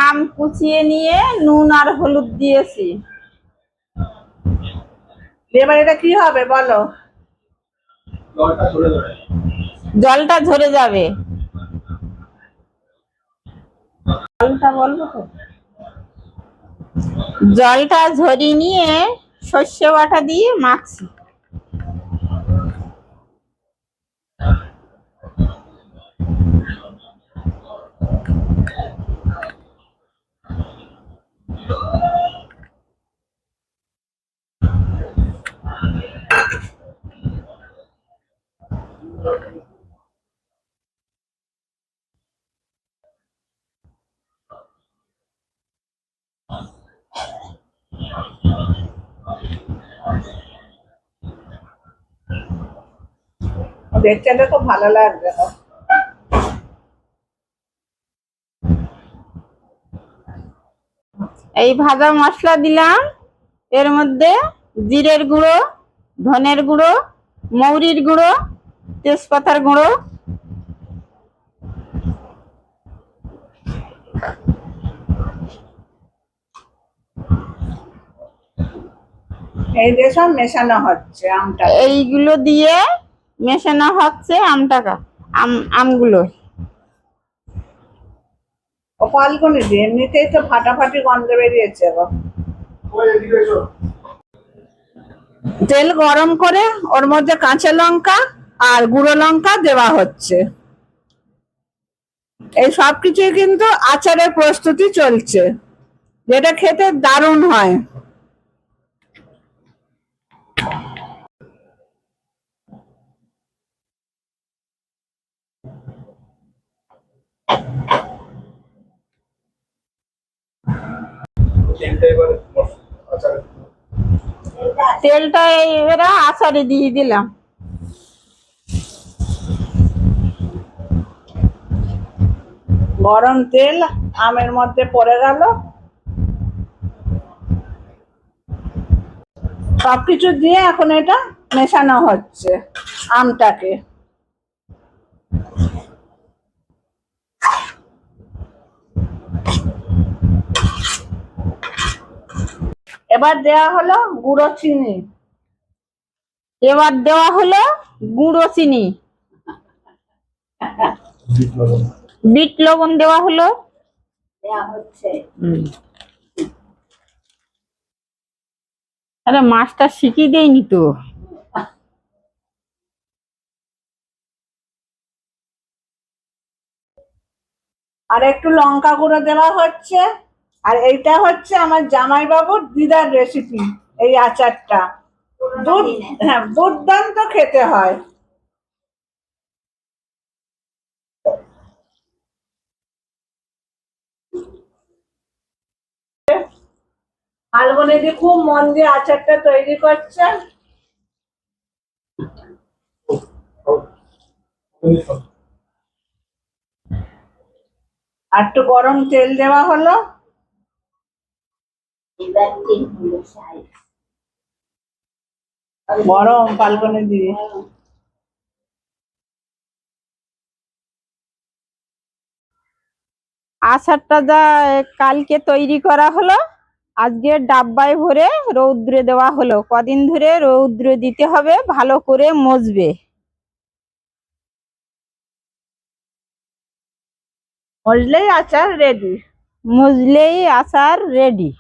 আম কুচিয়ে নিয়ে নুন আর হলুদ দিয়েছি। এবার এটা কি হবে বলো? জলটা ঝরে যাবে। জলটা বলবো তো, জলটা ঝরিয়ে নিয়ে সর্ষে বাটা দিয়ে মাখছি। দেখতে তো খুব ভালো লাগবে। এই ভাজা মশলা দিলাম, এর মধ্যে জিরের গুঁড়ো, ধনের গুঁড়ো, মৌরির গুঁড়ো, তেজপাতার গুঁড়ো, এই যে সব মেশানো হচ্ছে আমটা, এইগুলো দিয়ে মেশানো হচ্ছে আমগুলো। ও ফাল্গুনি দিয়ে এমনিতেই তো ফাটাফাটি গন্ধ বেরিয়েছে। তেল গরম করে ওর মধ্যে কাঁচা লঙ্কা আর গুঁড়ো লঙ্কা দেওয়া হচ্ছে। এই সবকিছুই কিন্তু আচারের প্রস্তুতি চলছে, যেটা খেতে দারুণ হয়। তেলটা এবারে আচারে দিয়ে দিলাম। গরম তেল আমের মধ্যে পড়ে গেল, সবকিছু দিয়ে এখন এটা মেশানো হচ্ছে আমটাকে। এবার দেওয়া হলো গুঁড়ো চিনি। এবার দেওয়া হলো গুঁড়ো চিনি, বিট লবণ দেওয়া হলো। আরে মাছটা শিখিয়ে দেয়নি তো। আর একটু লঙ্কা গুঁড়ো দেওয়া হচ্ছে। আর এইটা হচ্ছে আমার জামাইবাবুর দিদার রেসিপি, এই আচারটা দুর্দান্ত খেতে হয়। ফাল্গুনিদি খুব মন দিয়ে আচারটা তৈরি করছে। আর একটু গরম তেল দেওয়া হলো। গরম ফাল্গুনি দিয়ে আচারটা যা কালকে তৈরি করা হলো, আজকে ডাব্বায় ভরে রৌদ্রে দেওয়া হলো। কদিন ধরে রৌদ্রে দিতে হবে, ভালো করে মজবে। মজলেই আচার রেডি। মজলেই আচার রেডি।